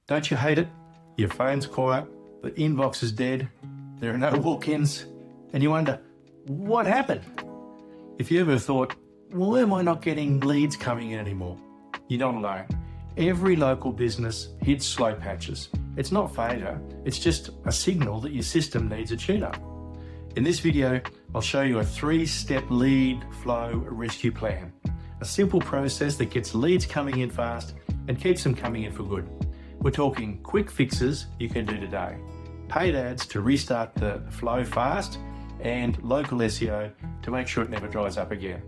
Don't you hate it? Your phone's quiet, the inbox is dead, there are no walk-ins, and you wonder, what happened? If you ever thought, why am I not getting leads coming in anymore? You're not alone. Every local business hits slow patches. It's not failure, it's just a signal that your system needs a tune-up. In this video, I'll show you a 3-step lead flow rescue plan. A simple process that gets leads coming in fast and keeps them coming in for good. We're talking quick fixes you can do today. Paid ads to restart the flow fast, and local SEO to make sure it never dries up again.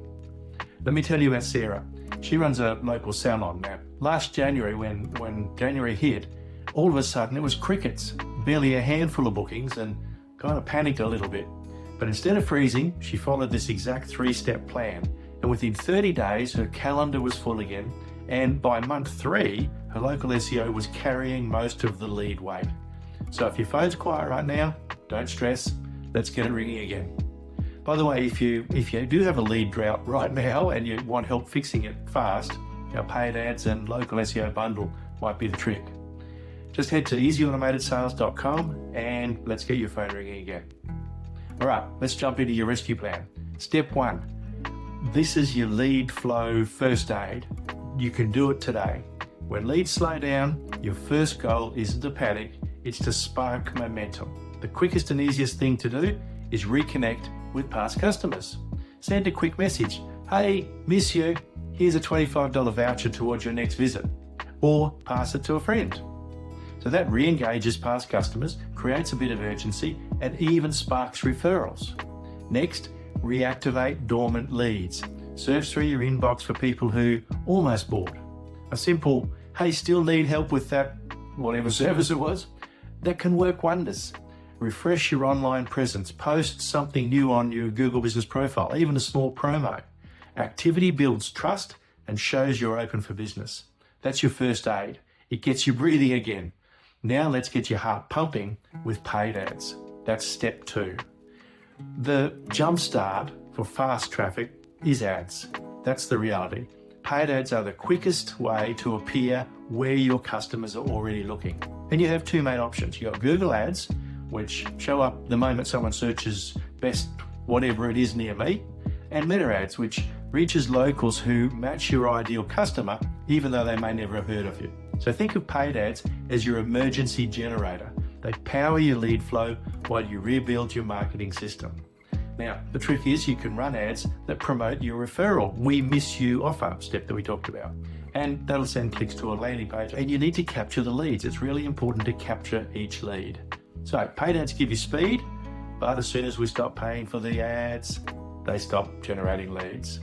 Let me tell you about Sarah. She runs a local salon. Now, last January, when January hit, all of a sudden it was crickets, barely a handful of bookings, and kind of panicked a little bit. But instead of freezing, she followed this exact 3-step plan. And within 30 days, her calendar was full again. And by month 3, her local SEO was carrying most of the lead weight. So if your phone's quiet right now, don't stress, let's get it ringing again. By the way, if you do have a lead drought right now and you want help fixing it fast, our paid ads and local SEO bundle might be the trick. Just head to easyautomatedsales.com and let's get your phone ringing again. All right, let's jump into your rescue plan. Step 1, this is your lead flow first aid. You can do it today. When leads slow down, your first goal isn't to panic, it's to spark momentum. The quickest and easiest thing to do is reconnect with past customers. Send a quick message. Hey, miss you. Here's a $25 voucher towards your next visit. Or pass it to a friend. So that re-engages past customers, creates a bit of urgency, and even sparks referrals. Next, reactivate dormant leads. Search through your inbox for people who almost bought. A simple, hey, still need help with that, whatever service it was, that can work wonders. Refresh your online presence, post something new on your Google business profile, even a small promo. Activity builds trust and shows you're open for business. That's your first aid. It gets you breathing again. Now let's get your heart pumping with paid ads. That's step 2. The jumpstart for fast traffic is ads. That's the reality. Paid ads are the quickest way to appear where your customers are already looking. And you have 2 main options. You've got Google ads, which show up the moment someone searches best whatever it is near me, and meta ads, which reaches locals who match your ideal customer, even though they may never have heard of you. So think of paid ads as your emergency generator. They power your lead flow while you rebuild your marketing system. Now, the trick is you can run ads that promote your referral "We Miss You" offer step that we talked about. And that'll send clicks to a landing page. And you need to capture the leads. It's really important to capture each lead. So paid ads give you speed, but as soon as we stop paying for the ads, they stop generating leads.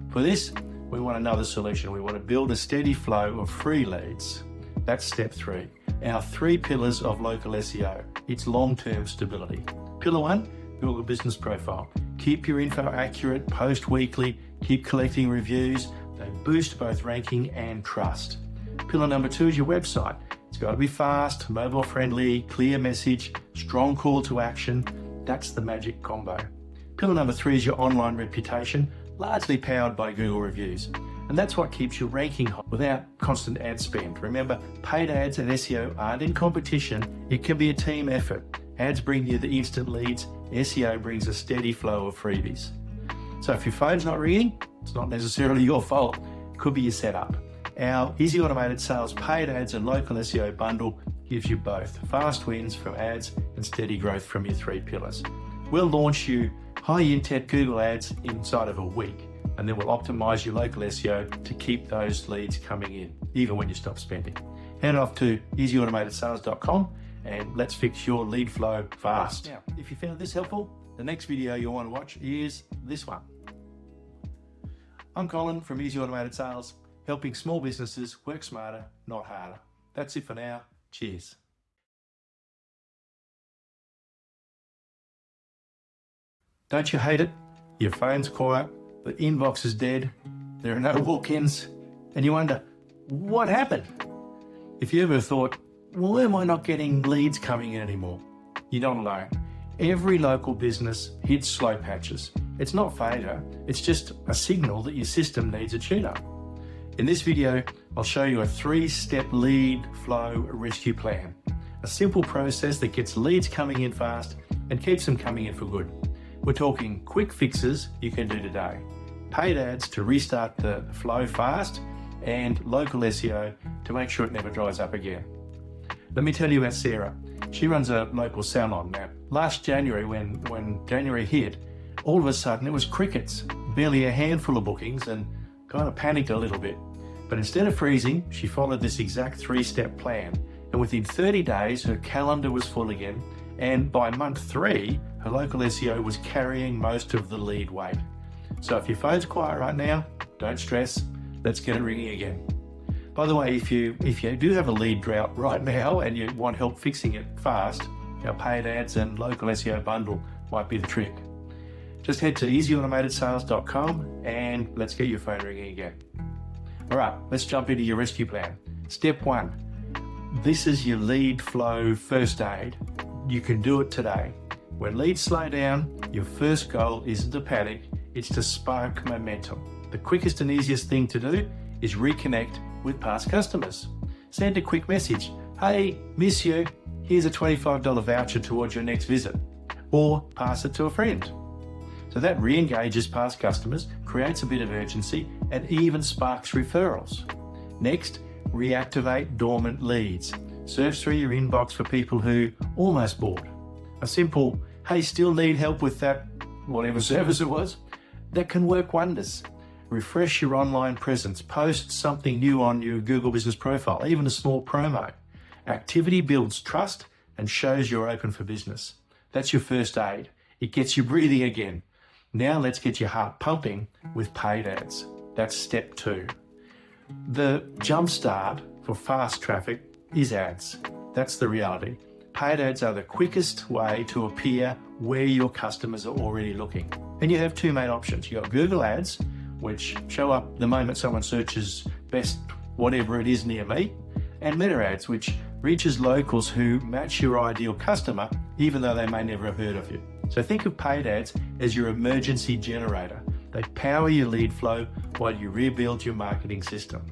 For this, we want another solution. We want to build a steady flow of free leads. That's step 3. Our 3 pillars of local SEO. It's long-term stability. Pillar 1, build a business profile. Keep your info accurate, post weekly, keep collecting reviews. They boost both ranking and trust. Pillar number 2 is your website. It's got to be fast, mobile friendly, clear message, strong call to action. That's the magic combo. Pillar number 3 is your online reputation, largely powered by Google reviews. And that's what keeps you ranking high without constant ad spend. Remember, paid ads and SEO aren't in competition. It can be a team effort. Ads bring you the instant leads. SEO brings a steady flow of freebies. So if your phone's not ringing, it's not necessarily your fault. It could be your setup. Our Easy Automated Sales paid ads and local SEO bundle gives you both fast wins from ads and steady growth from your 3 pillars. We'll launch you high intent Google ads inside of a week, and then we'll optimize your local SEO to keep those leads coming in, even when you stop spending. Head off to easyautomatedsales.com and let's fix your lead flow fast. Now, if you found this helpful, the next video you'll want to watch is this one. I'm Colin from Easy Automated Sales, helping small businesses work smarter, not harder. That's it for now. Cheers. Don't you hate it? Your phone's quiet, the inbox is dead, there are no walk-ins, and you wonder, what happened? If you ever thought, why am I not getting leads coming in anymore? You're not alone. Every local business hits slow patches. It's not failure, it's just a signal that your system needs a tune-up. In this video, I'll show you a 3-step lead flow rescue plan. A simple process that gets leads coming in fast and keeps them coming in for good. We're talking quick fixes you can do today. Paid ads to restart the flow fast, and local SEO to make sure it never dries up again. Let me tell you about Sarah. She runs a local salon. Now, last January, when January hit, all of a sudden it was crickets, barely a handful of bookings, and kind of panicked a little bit. But instead of freezing, she followed this exact 3-step plan, and within 30 days her calendar was full again, and by month 3 her local SEO was carrying most of the lead weight. So if your phone's quiet right now, don't stress, let's get it ringing again. By the way, if you do have a lead drought right now and you want help fixing it fast, our paid ads and local SEO bundle might be the trick. Just head to easyautomatedsales.com and let's get your phone ringing again. All right, let's jump into your rescue plan. Step 1. This is your lead flow first aid. You can do it today. When leads slow down, your first goal isn't to panic, it's to spark momentum. The quickest and easiest thing to do is reconnect with past customers. Send a quick message. Hey, miss you. Here's a $25 voucher towards your next visit. Or pass it to a friend. So that re-engages past customers, creates a bit of urgency, and even sparks referrals. Next, reactivate dormant leads. Search through your inbox for people who almost bought. A simple, hey, still need help with that, whatever service it was, that can work wonders. Refresh your online presence, post something new on your Google business profile, even a small promo. Activity builds trust and shows you're open for business. That's your first aid. It gets you breathing again. Now let's get your heart pumping with paid ads. That's step 2. The jump start for fast traffic is ads. That's the reality. Paid ads are the quickest way to appear where your customers are already looking. And you have 2 main options. You've got Google ads, which show up the moment someone searches best whatever it is near me, and meta ads, which reaches locals who match your ideal customer, even though they may never have heard of you. So think of paid ads as your emergency generator. They power your lead flow while you rebuild your marketing system.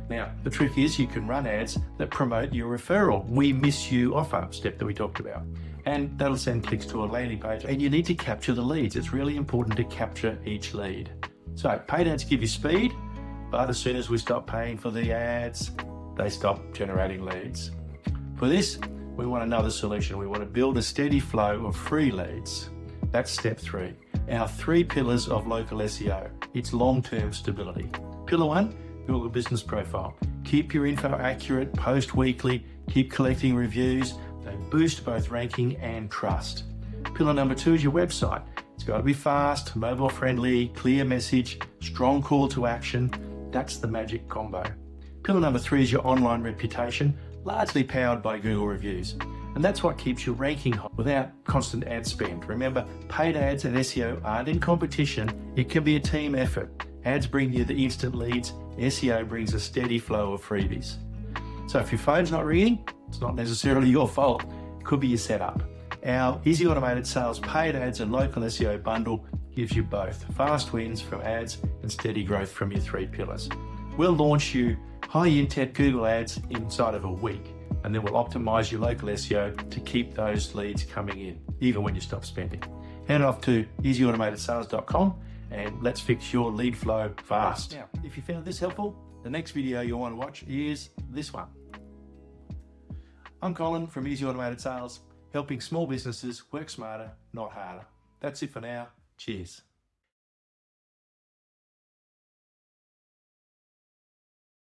Now, the trick is you can run ads that promote your referral, we miss you offer step that we talked about. And that'll send clicks to a landing page. And you need to capture the leads. It's really important to capture each lead. So paid ads give you speed, but as soon as we stop paying for the ads, they stop generating leads. For this, we want another solution. We want to build a steady flow of free leads. That's step 3. Our 3 pillars of local SEO. It's long-term stability. Pillar 1, Google business profile. Keep your info accurate, post weekly, keep collecting reviews. They boost both ranking and trust. Pillar number 2 is your website. It's got to be fast, mobile friendly, clear message, strong call to action. That's the magic combo. Pillar number 3 is your online reputation, largely powered by Google reviews. And that's what keeps your ranking high without constant ad spend. Remember, paid ads and SEO aren't in competition. It can be a team effort. Ads bring you the instant leads. SEO brings a steady flow of freebies. So if your phone's not ringing, it's not necessarily your fault. It could be your setup. Our Easy Automated Sales paid ads and local SEO bundle gives you both fast wins from ads and steady growth from your 3 pillars. We'll launch you high intent Google ads inside of a week, and then we'll optimize your local SEO to keep those leads coming in, even when you stop spending. Head off to easyautomatedsales.com and let's fix your lead flow fast. Now, if you found this helpful, the next video you'll want to watch is this one. I'm Colin from Easy Automated Sales, helping small businesses work smarter, not harder. That's it for now. Cheers.